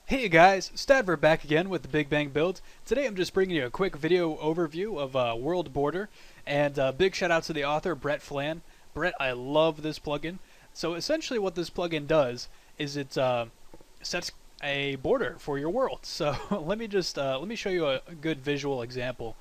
Hey guys, Stadver back again with the Big Bang Build. Today I'm just bringing you a quick video overview of World Border, and big shout out to the author, Brett Flan. Brett, I love this plugin. So essentially what this plugin does is it sets a border for your world. So let me show you a good visual example.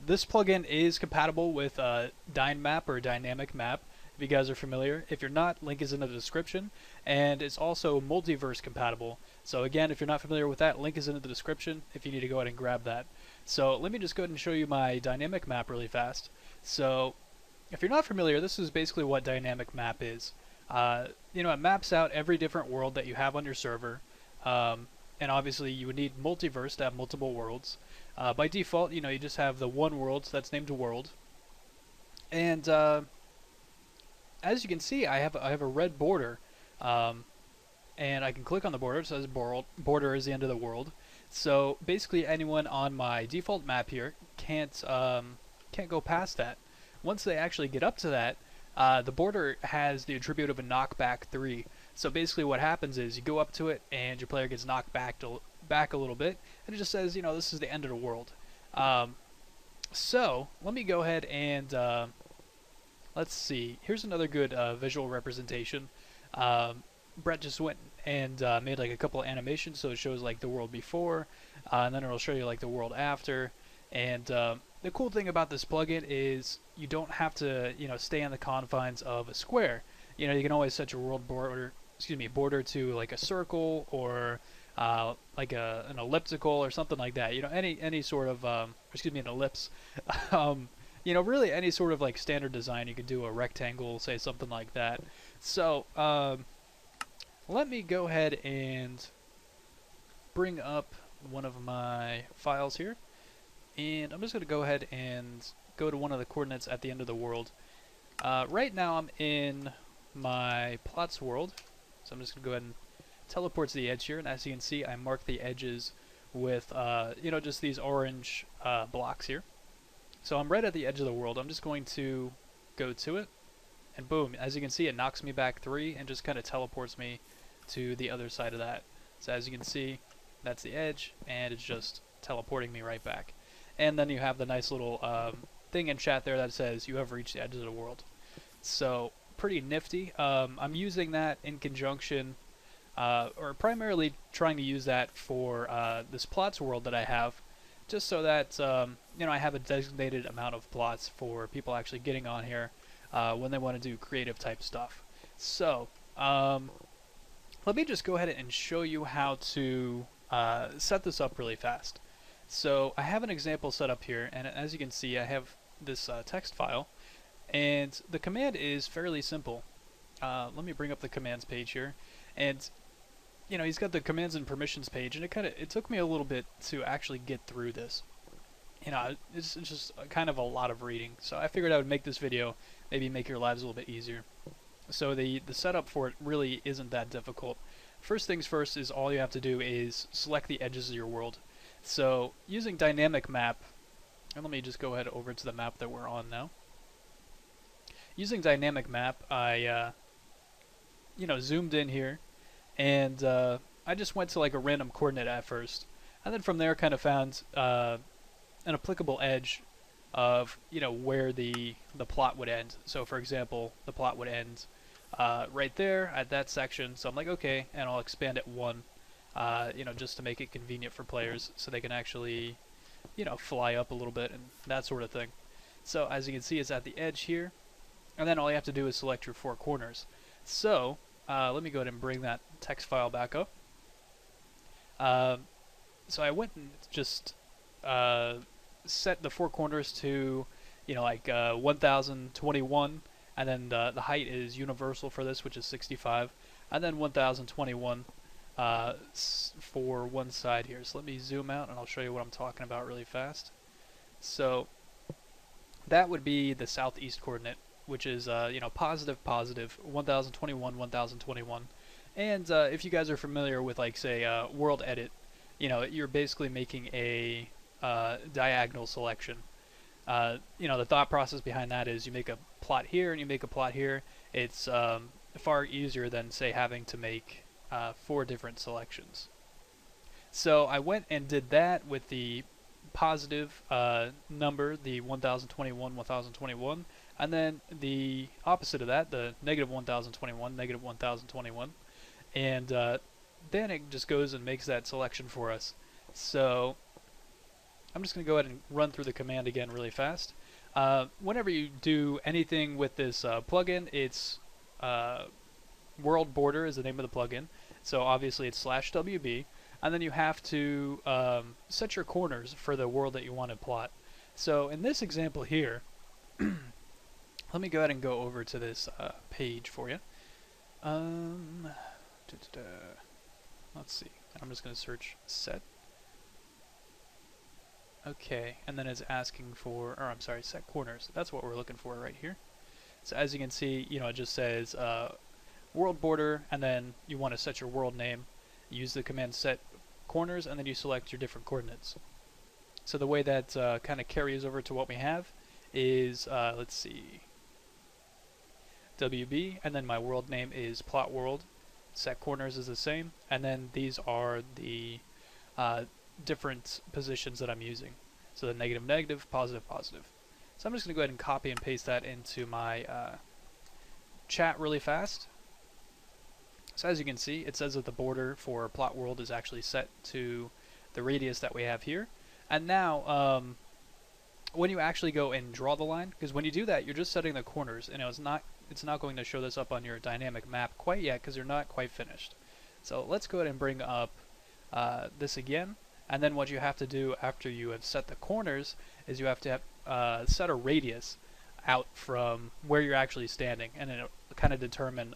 This plugin is compatible with Dyn Map or Dynamic Map, if you guys are familiar. If you're not, link is in the description. And it's also multiverse compatible. So again, if you're not familiar with that, link is in the description if you need to go ahead and grab that. So let me just go ahead and show you my dynamic map really fast. So if you're not familiar, this is basically what dynamic map is. It maps out every different world that you have on your server. And obviously you would need multiverse to have multiple worlds. By default, you just have the one world, so that's named world. And as you can see, I have a red border. And I can click on the border. It says border is the end of the world. So basically, anyone on my default map here can't go past that. Once they actually get up to that, the border has the attribute of a knockback 3. So basically, what happens is you go up to it, and your player gets knocked back a little bit, and it just says, this is the end of the world. So let me go ahead and let's see. Here's another good visual representation. Brett just went and made like a couple of animations, so it shows like the world before, and then it'll show you like the world after. And the cool thing about this plugin is you don't have to stay in the confines of a square. You can always set your world border to like a circle or like an elliptical or something like that. Any sort of an ellipse. Really any sort of like standard design. You could do a rectangle, say something like that. So let me go ahead and bring up one of my files here, and I'm just going to go ahead and go to one of the coordinates at the end of the world. Right now I'm in my plots world, so I'm just going to go ahead and teleport to the edge here, and as you can see I mark the edges with just these orange blocks here. So I'm right at the edge of the world. I'm just going to go to it, and boom, as you can see it knocks me back 3 and just kind of teleports me to the other side of that. So as you can see, that's the edge, and it's just teleporting me right back. And then you have the nice little thing in chat there that says you have reached the edge of the world. So pretty nifty. I'm using that in conjunction, or primarily trying to use that for this plots world that I have, just so that I have a designated amount of plots for people actually getting on here when they want to do creative type stuff. So let me just go ahead and show you how to set this up really fast. So I have an example set up here, and as you can see I have this text file, and the command is fairly simple. Let me bring up the commands page here, and he's got the commands and permissions page, and it took me a little bit to actually get through this. It's just kind of a lot of reading, so I figured I would make this video, maybe make your lives a little bit easier. So the setup for it really isn't that difficult. First things first is all you have to do is select the edges of your world. So using dynamic map, and let me just go ahead over to the map that we're on now. Using dynamic map, I zoomed in here, and I just went to like a random coordinate at first, and then from there kind of found an applicable edge of where the plot would end. So for example, the plot would end right there at that section. So I'm like, okay, and I'll expand it 1, just to make it convenient for players so they can actually fly up a little bit and that sort of thing. So as you can see, it's at the edge here, and then all you have to do is select your 4 corners. So let me go ahead and bring that text file back up. So I went and just set the 4 corners to 1021, and then the height is universal for this, which is 65, and then 1021 for one side here. So let me zoom out and I'll show you what I'm talking about really fast. So that would be the southeast coordinate, which is positive 1021 1021. And if you guys are familiar with like say world edit, you're basically making a diagonal selection. The thought process behind that is you make a plot here and you make a plot here. It's far easier than say having to make 4 different selections. So I went and did that with the positive number, the 1021, 1021, and then the opposite of that, the negative 1021, negative 1021, and then it just goes and makes that selection for us. So I'm just going to go ahead and run through the command again really fast. Whenever you do anything with this plugin, it's world border is the name of the plugin. So obviously it's /WB, and then you have to set your corners for the world that you want to plot. So in this example here, let me go ahead and go over to this page for you. Let's see. I'm just going to search set. Okay, and then it's asking for, or I'm sorry, set corners. That's what we're looking for right here. So as you can see, it just says world border, and then you want to set your world name. Use the command set corners, and then you select your different coordinates. So the way that kind of carries over to what we have is, let's see, WB, and then my world name is plot world. Set corners is the same, and then these are the different positions that I'm using. So the negative, negative, positive, positive. So I'm just going to go ahead and copy and paste that into my chat really fast. So as you can see, it says that the border for plot world is actually set to the radius that we have here. And now, when you actually go and draw the line, because when you do that, you're just setting the corners, and it's not going to show this up on your dynamic map quite yet because you're not quite finished. So let's go ahead and bring up this again. And then what you have to do after you have set the corners is you have to set a radius out from where you're actually standing, and it'll kind of determine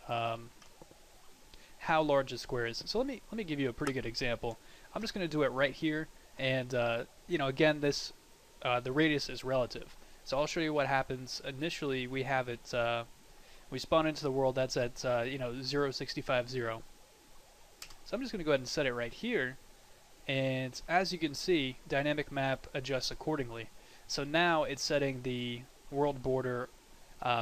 how large the square is. So let me give you a pretty good example. I'm just going to do it right here, and again, this the radius is relative. So I'll show you what happens. Initially, we have it. We spawn into the world that's at 0.650. So I'm just going to go ahead and set it right here. And as you can see, dynamic map adjusts accordingly. So now it's setting the world border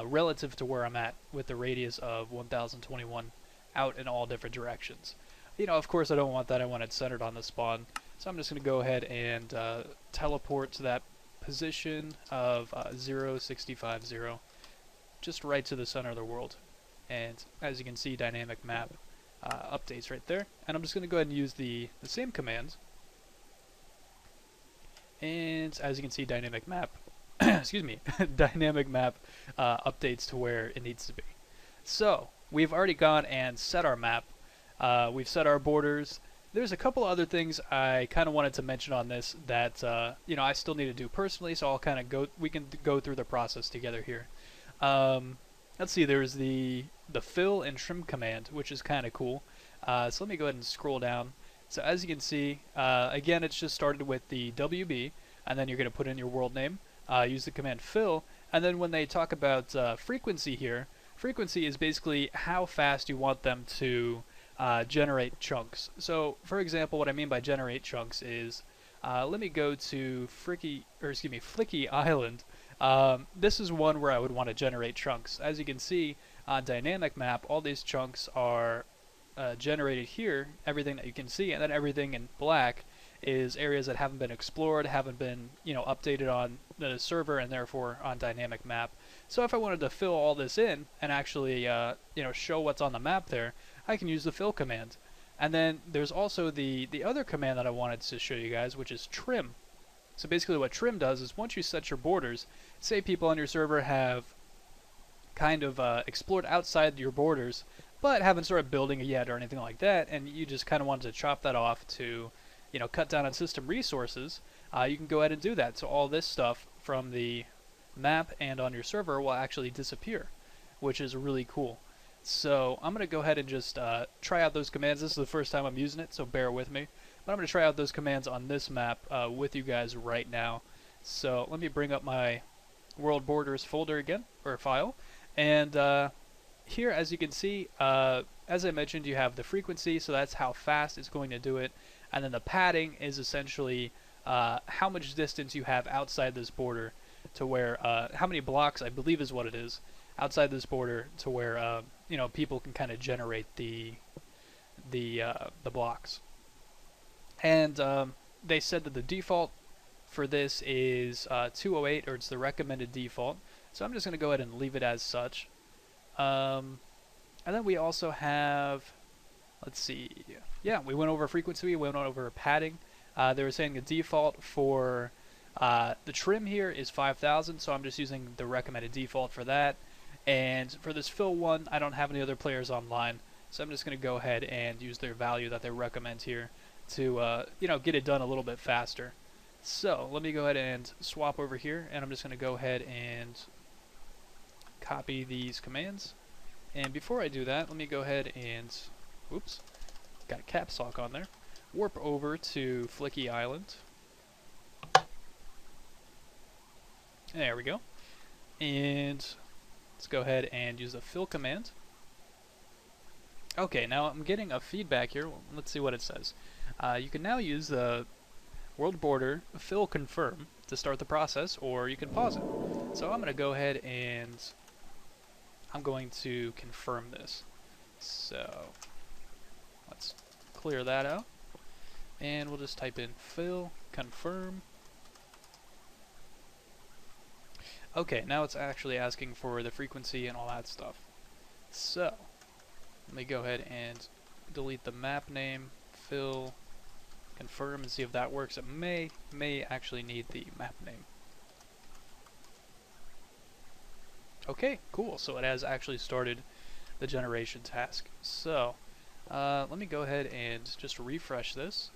relative to where I'm at, with the radius of 1021 out in all different directions. Of course I don't want that. I want it centered on the spawn. So I'm just going to go ahead and teleport to that position of 0.650, just right to the center of the world. And as you can see, dynamic map updates right there. And I'm just going to go ahead and use the same command. And as you can see, dynamic map excuse me, dynamic map updates to where it needs to be. So we've already gone and set our map. We've set our borders. There's a couple other things I kind of wanted to mention on this that I still need to do personally. So I'll kind of we can go through the process together here. Let's see. There's the fill and trim command, which is kind of cool. So let me go ahead and scroll down. So as you can see, again, it's just started with the WB, and then you're going to put in your world name. Use the command fill, and then when they talk about frequency here, frequency is basically how fast you want them to generate chunks. So, for example, what I mean by generate chunks is, let me go to Flicky Island. This is one where I would want to generate chunks. As you can see on dynamic map, all these chunks are generated here, everything that you can see, and then everything in black is areas that haven't been explored, haven't been updated on the server, and therefore on dynamic map. So if I wanted to fill all this in and actually show what's on the map there, I can use the fill command. And then there's also the other command that I wanted to show you guys, which is trim. So basically what trim does is once you set your borders, say people on your server have kind of explored outside your borders but haven't started building it yet or anything like that, and you just kind of wanted to chop that off to cut down on system resources, you can go ahead and do that. So all this stuff from the map and on your server will actually disappear, which is really cool. So I'm going to go ahead and just try out those commands. This is the first time I'm using it, so bear with me. But I'm going to try out those commands on this map with you guys right now. So let me bring up my world borders folder again, or file. And here, as you can see, as I mentioned, you have the frequency, so that's how fast it's going to do it. And then the padding is essentially how much distance you have outside this border to where, how many blocks, I believe is what it is, outside this border to where, people can kind of generate the blocks. And they said that the default for this is 208, or it's the recommended default. So I'm just going to go ahead and leave it as such. And then we also have, let's see, yeah, we went over frequency, we went over padding. They were saying the default for the trim here is 5,000, so I'm just using the recommended default for that. And for this fill one, I don't have any other players online, so I'm just going to go ahead and use their value that they recommend here to get it done a little bit faster. So let me go ahead and swap over here, and I'm just going to go ahead and copy these commands. And before I do that, let me go ahead and, oops, got a caps lock on there, warp over to Flicky Island. There we go. And let's go ahead and use the fill command. Okay, now I'm getting a feedback here. Let's see what it says. You can now use the world border fill confirm to start the process, or you can pause it. So I'm going to go ahead and I'm going to confirm this. So let's clear that out, and we'll just type in fill confirm. Okay, now it's actually asking for the frequency and all that stuff. So let me go ahead and delete the map name, fill confirm, and see if that works. It may actually need the map name. Okay, cool. So it has actually started the generation task. So let me go ahead and just refresh this.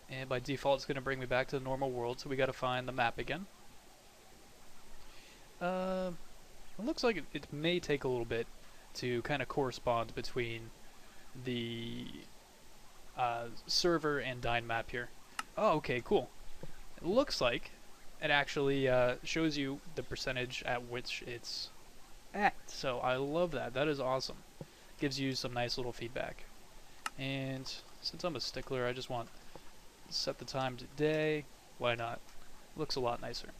And by default, it's going to bring me back to the normal world. So we got to find the map again. It looks like it may take a little bit to kind of correspond between the server and Dyn Map here. Oh, okay, cool. It looks like it actually shows you the percentage at which it's at. So I love that. That is awesome. Gives you some nice little feedback. And since I'm a stickler, I just want to set the time to day. Why not? Looks a lot nicer.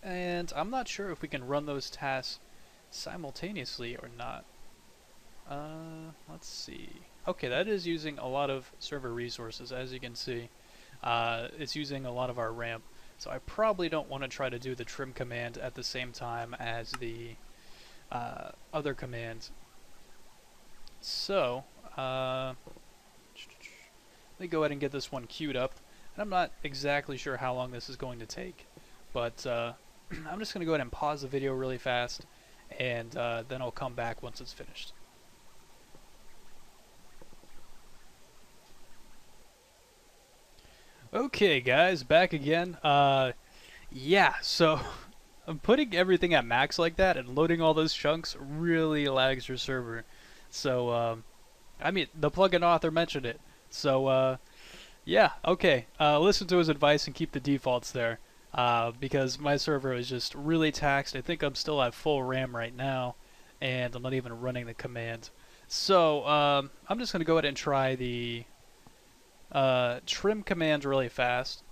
And I'm not sure if we can run those tasks simultaneously or not. Let's see. Okay, that is using a lot of server resources, as you can see. It's using a lot of our RAM. So I probably don't want to try to do the trim command at the same time as the other command. So, let me go ahead and get this one queued up. And I'm not exactly sure how long this is going to take, but I'm just going to go ahead and pause the video really fast, and then I'll come back once it's finished. Okay guys, back again. Yeah, so I'm putting everything at max like that, and loading all those chunks really lags your server. So, I mean, the plugin author mentioned it. So, yeah, okay. Listen to his advice and keep the defaults there. Because my server is just really taxed. I think I'm still at full RAM right now, and I'm not even running the command. So, I'm just going to go ahead and try the trim command really fast,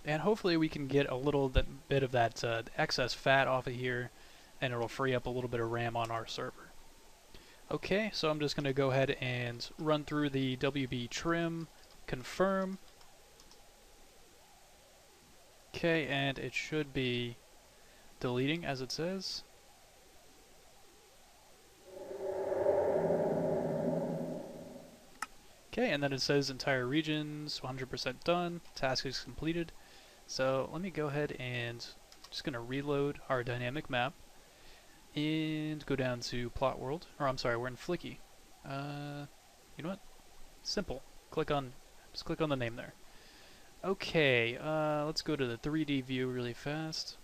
and hopefully we can get a little bit of that excess fat off of here, and it'll free up a little bit of RAM on our server. Okay, so I'm just going to go ahead and run through the WB trim, confirm. Okay, and it should be deleting as it says. Okay, and then it says entire regions 100% done, task is completed. So let me go ahead and just going to reload our dynamic map and go down to plot world, or I'm sorry, we're in Flicky. You know what? Simple. Just click on the name there. Okay, let's go to the 3D view really fast.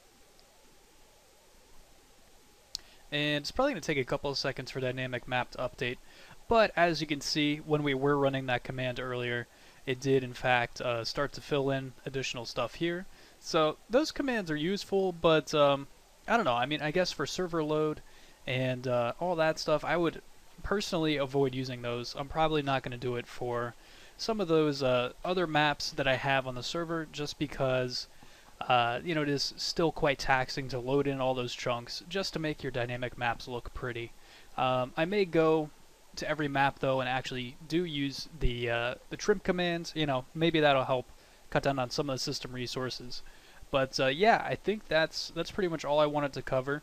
And it's probably going to take a couple of seconds for dynamic map to update. But as you can see, when we were running that command earlier, it did in fact start to fill in additional stuff here. So those commands are useful, but I don't know. I mean, I guess for server load and all that stuff, I would personally avoid using those. I'm probably not going to do it for some of those other maps that I have on the server, just because it is still quite taxing to load in all those chunks just to make your dynamic maps look pretty. I may go to every map though, and actually do use the trim commands, maybe that'll help cut down on some of the system resources. But yeah, I think that's pretty much all I wanted to cover.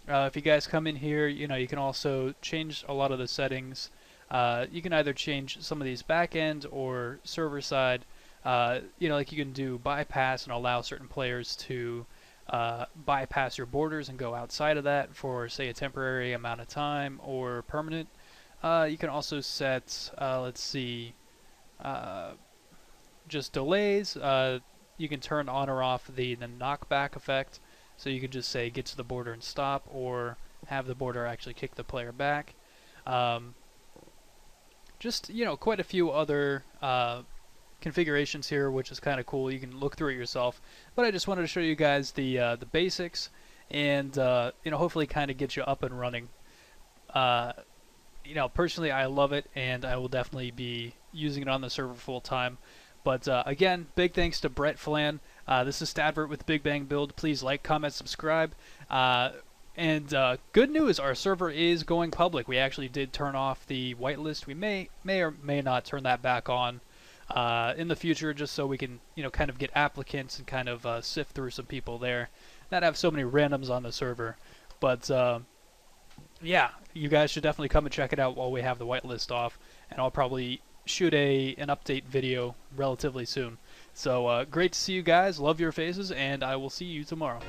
If you guys come in here, you can also change a lot of the settings. You can either change some of these back end or server side. Like you can do bypass and allow certain players to bypass your borders and go outside of that for, say, a temporary amount of time or permanent. You can also set, let's see, just delays. You can turn on or off the knockback effect. So you can just say get to the border and stop, or have the border actually kick the player back. Just quite a few other configurations here, which is kind of cool. You can look through it yourself. But I just wanted to show you guys the basics, and hopefully kind of get you up and running. Personally, I love it, and I will definitely be using it on the server full time. But again, big thanks to Brett Flan. This is Stadvert with Big Bang Build. Please like, comment, subscribe. And good news, our server is going public. We actually did turn off the whitelist. We may or may not turn that back on in the future, just so we can kind of get applicants and kind of sift through some people there. Not have so many randoms on the server. But yeah, you guys should definitely come and check it out while we have the whitelist off. And I'll probably shoot an update video relatively soon. So great to see you guys. Love your faces, and I will see you tomorrow.